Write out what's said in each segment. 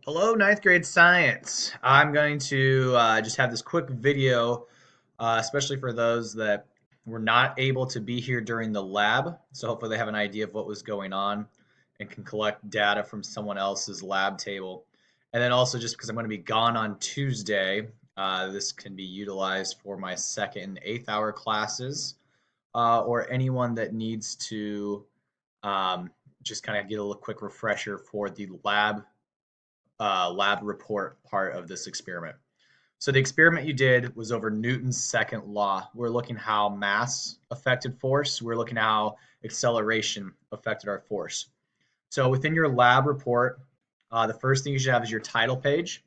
Hello, ninth grade science. I'm going to just have this quick video, especially for those that were not able to be here during the lab. So hopefully they have an idea of what was going on and can collect data from someone else's lab table. And then also just because I'm going to be gone on Tuesday, this can be utilized for my second and eighth hour classes, or anyone that needs to um, just kind of get a little quick refresher for the lab report part of this experiment. So the experiment you did was over Newton's second law. We're looking how mass affected force. We're looking how acceleration affected our force. So within your lab report, the first thing you should have is your title page.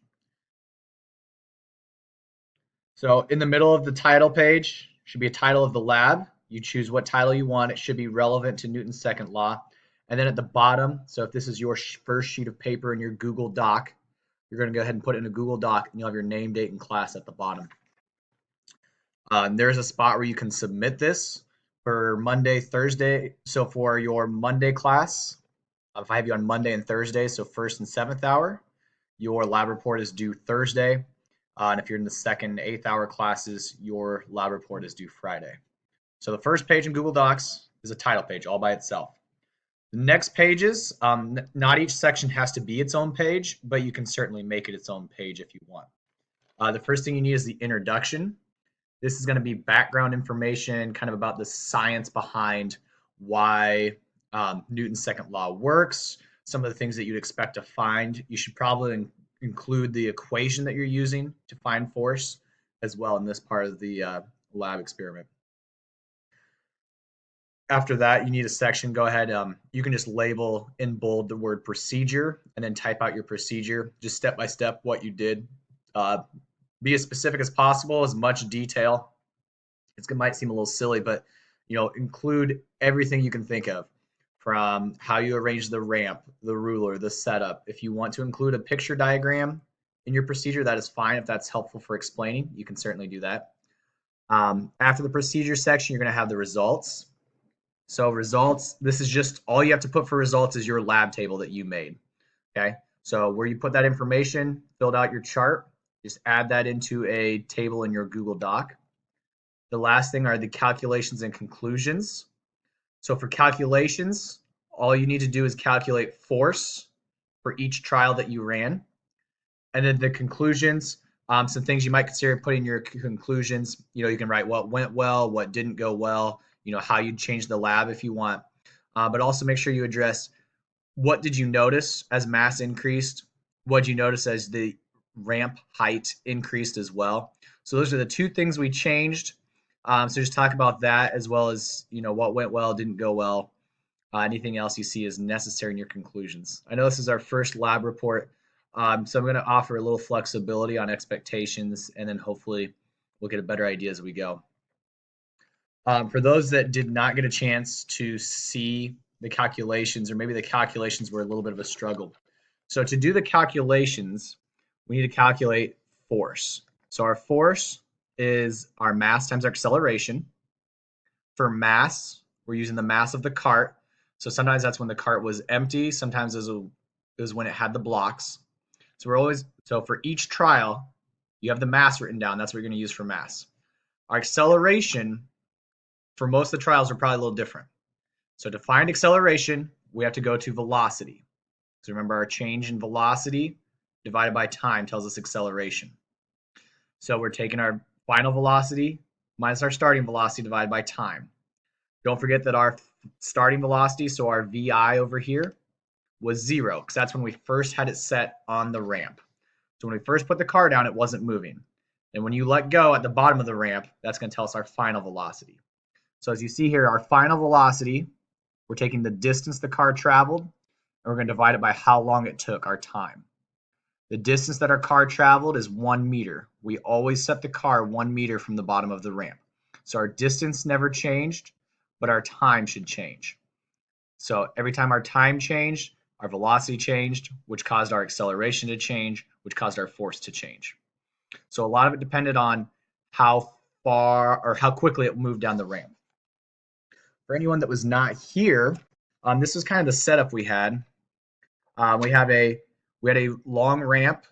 So in the middle of the title page should be a title of the lab. You choose what title you want. It should be relevant to Newton's second law. And then at the bottom, so if this is your first sheet of paper in your Google Doc, you're going to go ahead and put it in a Google Doc, and you'll have your name, date, and class at the bottom. There's a spot where you can submit this for Monday, Thursday. So for your Monday class, if I have you on Monday and Thursday, so first and seventh hour, your lab report is due Thursday. And if you're in the second and eighth hour classes, your lab report is due Friday. So the first page in Google Docs is a title page all by itself. The next pages, not each section has to be its own page, but you can certainly make it its own page if you want. The first thing you need is the introduction. This is going to be background information, kind of about the science behind why Newton's second law works, some of the things that you'd expect to find. You should probably include the equation that you're using to find force as well in this part of the lab experiment. After that, you need a section. Go ahead. You can just label in bold the word procedure and then type out your procedure, just step by step what you did. Be as specific as possible, as much detail. It might seem a little silly, but include everything you can think of, from how you arrange the ramp, the ruler, the setup. If you want to include a picture diagram in your procedure, that is fine. If that's helpful for explaining, you can certainly do that. After the procedure section, you're going to have the results. So results, this is just all you have to put for results is your lab table that you made. Okay, so where you put that information, filled out your chart, just add that into a table in your Google Doc. The last thing are the calculations and conclusions. So for calculations, all you need to do is calculate force for each trial that you ran. And then the conclusions, some things you might consider putting in your conclusions. You can write what went well, what didn't go well, how you'd change the lab if you want. But also make sure you address what did you notice as mass increased? What did you notice as the ramp height increased as well? So those are the two things we changed. So just talk about that, as well as what went well, didn't go well, anything else you see is necessary in your conclusions. I know this is our first lab report, so I'm going to offer a little flexibility on expectations, and then hopefully we'll get a better idea as we go. For those that did not get a chance to see the calculations, or maybe the calculations were a little bit of a struggle. So to do the calculations, we need to calculate force. So our force is our mass times our acceleration. For mass, we're using the mass of the cart. So sometimes that's when the cart was empty. Sometimes it was when it had the blocks. So for each trial, you have the mass written down. That's what you're going to use for mass. Our acceleration, for most of the trials, are probably a little different. So to find acceleration, we have to go to velocity. So remember, our change in velocity divided by time tells us acceleration. So we're taking our final velocity minus our starting velocity divided by time. Don't forget that our starting velocity, so our VI over here, was 0, because that's when we first had it set on the ramp. So when we first put the car down, it wasn't moving. And when you let go at the bottom of the ramp, that's going to tell us our final velocity. So as you see here, our final velocity, we're taking the distance the car traveled, and we're going to divide it by how long it took, our time. The distance that our car traveled is 1 meter. We always set the car 1 meter from the bottom of the ramp. So our distance never changed, but our time should change. So every time our time changed, our velocity changed, which caused our acceleration to change, which caused our force to change. So a lot of it depended on how far or how quickly it moved down the ramp. For anyone that was not here, this was kind of the setup we had. We have a We had a long ramp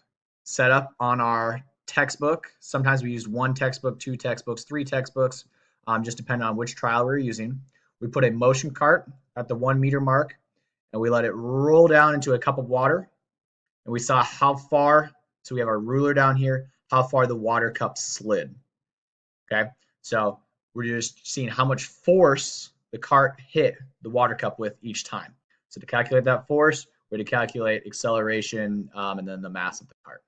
set up on our textbook. Sometimes we used one textbook, two textbooks, three textbooks, just depending on which trial we were using. We put a motion cart at the 1 meter mark and we let it roll down into a cup of water. And we saw how far, so we have our ruler down here, how far the water cup slid. Okay, so we're just seeing how much force the cart hit the water cup with each time. So to calculate that force, we're to calculate acceleration and then the mass of the cart.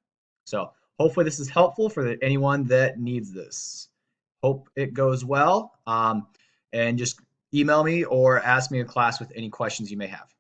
So hopefully this is helpful for anyone that needs this. Hope it goes well. And just email me or ask me in class with any questions you may have.